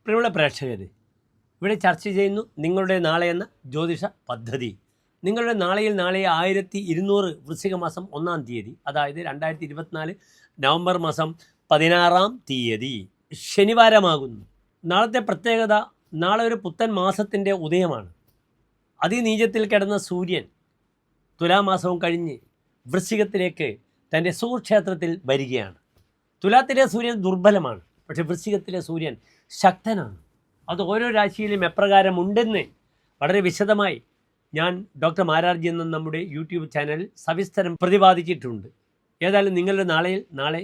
പ്രിയമുള്ള പ്രേക്ഷകർ, ഇവിടെ ചർച്ച ചെയ്യുന്നു നിങ്ങളുടെ നാളെ എന്ന ജ്യോതിഷ പദ്ധതി. നിങ്ങളുടെ നാളെ 1200 വൃശ്ചിക മാസം 1-ാം തീയതി, അതായത് 2024 നവംബർ മാസം 16-ാം തീയതി ശനിവാരമാകുന്നു. നാളത്തെ പ്രത്യേകത, നാളെ ഒരു പുത്തൻ മാസത്തിൻ്റെ ഉദയമാണ്. അതിനീചത്തിൽ കിടന്ന സൂര്യൻ തുലാമാസവും കഴിഞ്ഞ് വൃശ്ചികത്തിലേക്ക് തൻ്റെ സുക്ഷേത്രത്തിൽ വരികയാണ്. തുലാത്തിലെ സൂര്യൻ ദുർബലമാണ്, പക്ഷേ വൃശ്ചികത്തിലെ സൂര്യൻ ശക്തനാണ്. അത് ഓരോ രാശിയിലും എപ്രകാരമുണ്ടെന്ന് വളരെ വിശദമായി ഞാൻ ഡോക്ടർ മാരാർജി എന്ന നമ്മുടെ യൂട്യൂബ് ചാനലിൽ സവിസ്തരം പ്രതിപാദിച്ചിട്ടുണ്ട്. ഏതായാലും നിങ്ങളുടെ നാളെ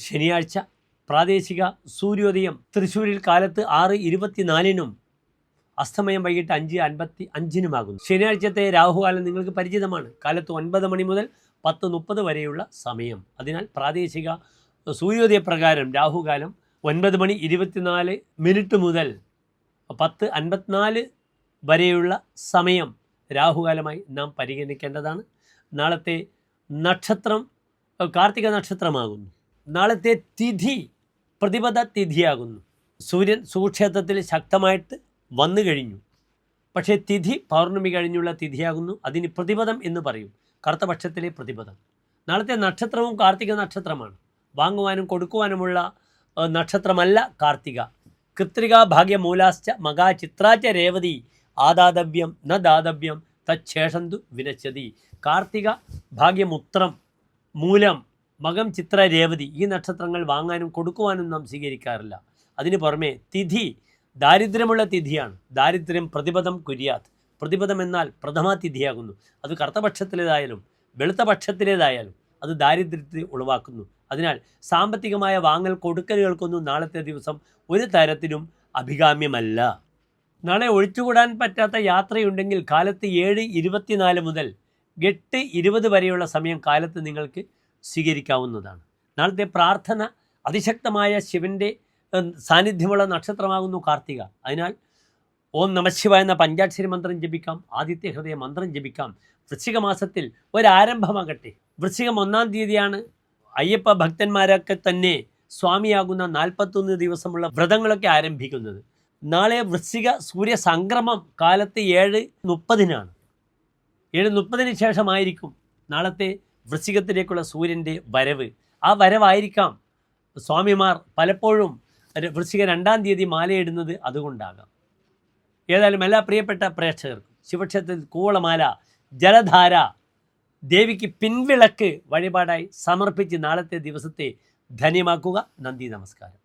ശനിയാഴ്ച പ്രാദേശിക സൂര്യോദയം തൃശ്ശൂരിൽ കാലത്ത് 6:24-നും അസ്തമയം വൈകിട്ട് 5:55-നുമാകുന്നു. ശനിയാഴ്ചത്തെ രാഹുകാലം നിങ്ങൾക്ക് പരിചിതമാണ്. കാലത്ത് 9 മണി മുതൽ 10:30 വരെയുള്ള സമയം. അതിനാൽ പ്രാദേശിക സൂര്യോദയ പ്രകാരം രാഹുകാലം 9 മണി 24 മുതൽ 10:54 വരെയുള്ള സമയം രാഹുകാലമായി നാം പരിഗണിക്കേണ്ടതാണ്. നാളത്തെ നക്ഷത്രം കാർത്തിക നക്ഷത്രമാകുന്നു. നാളത്തെ തിഥി പ്രതിപദ തിഥിയാകുന്നു. സൂര്യൻ സുക്ഷേത്രത്തിൽ ശക്തമായിട്ട് വന്നു കഴിഞ്ഞു, പക്ഷേ തിഥി പൗർണമി കഴിഞ്ഞുള്ള തിഥിയാകുന്നു. അതിന് പ്രതിപദം എന്ന് പറയും, കറുത്തപക്ഷത്തിലെ പ്രതിപദം. നാളത്തെ നക്ഷത്രവും കാർത്തിക നക്ഷത്രമാണ്. വാങ്ങുവാനും കൊടുക്കുവാനുമുള്ള നക്ഷത്രമല്ല കാർത്തിക. കൃത്രിക ഭാഗ്യമൂലാശ്ച മകാ ചിത്രാച്ച രേവതി ആദാതവ്യം ന ദാതവ്യം തച്ഛേഷന്തു വിനശ്യതി. കാർത്തിക, ഭാഗ്യമുത്രം, മൂലം, മകം, ചിത്ര, രേവതി ഈ നക്ഷത്രങ്ങൾ വാങ്ങാനും കൊടുക്കുവാനും നാം സ്വീകരിക്കാറില്ല. അതിന് പുറമെ തിഥി ദാരിദ്ര്യമുള്ള തിഥിയാണ്. ദാരിദ്ര്യം പ്രതിപദം കുര്യാത്. പ്രതിപദം എന്നാൽ പ്രഥമ തിഥിയാകുന്നു. അത് കറുത്തപക്ഷത്തിലേതായാലും വെളുത്ത പക്ഷത്തിലേതായാലും അത് ദാരിദ്ര്യത്തെ ഉളവാക്കുന്നു. അതിനാൽ സാമ്പത്തികമായ വാങ്ങൽ കൊടുക്കലുകൾക്കൊന്നും നാളത്തെ ദിവസം ഒരു തരത്തിലും അഭികാമ്യമല്ല. നാളെ ഒഴിച്ചുകൂടാൻ പറ്റാത്ത യാത്രയുണ്ടെങ്കിൽ കാലത്ത് 7:24 മുതൽ 8:20 വരെയുള്ള സമയം കാലത്ത് നിങ്ങൾക്ക് സ്വീകരിക്കാവുന്നതാണ്. നാളത്തെ പ്രാർത്ഥന അതിശക്തമായ ശിവൻ്റെ സാന്നിധ്യമുള്ള നക്ഷത്രമാകുന്നു കാർത്തിക. അതിനാൽ ഓം നമഃശിവായ എന്ന പഞ്ചാക്ഷരി മന്ത്രം ജപിക്കാം, ആദിത്യ ഹൃദയ മന്ത്രം ജപിക്കാം. വൃശ്ചിക മാസത്തിൽ ഒരാരംഭമാകട്ടെ. വൃശ്ചികം 1-ാം തീയതിയാണ് അയ്യപ്പ ഭക്തന്മാരൊക്കെ തന്നെ സ്വാമിയാകുന്ന 41 ദിവസമുള്ള വ്രതങ്ങളൊക്കെ ആരംഭിക്കുന്നത്. നാളെ വൃശ്ചിക സൂര്യ സംക്രമം കാലത്ത് 7:30-നാണ്. 7:30-ന് ശേഷമായിരിക്കും നാളത്തെ വൃശ്ചികത്തിലേക്കുള്ള സൂര്യൻ്റെ വരവ്. ആ വരവായിരിക്കാം സ്വാമിമാർ പലപ്പോഴും വൃശ്ചിക 2-ാം തീയതി മാലയിടുന്നത് അതുകൊണ്ടാകാം. ഏതായാലും എല്ലാ പ്രിയപ്പെട്ട പ്രേക്ഷകർക്കും ശിവക്ഷേത്രത്തിൽ കൂവളമാല, ജലധാര, ദേവിക്ക് പിൻവിളക്ക് വഴിപാടായി സമർപ്പിച്ച് നാളത്തെ ദിവസത്തെ ധന്യമാക്കുക. നന്ദി, നമസ്കാരം.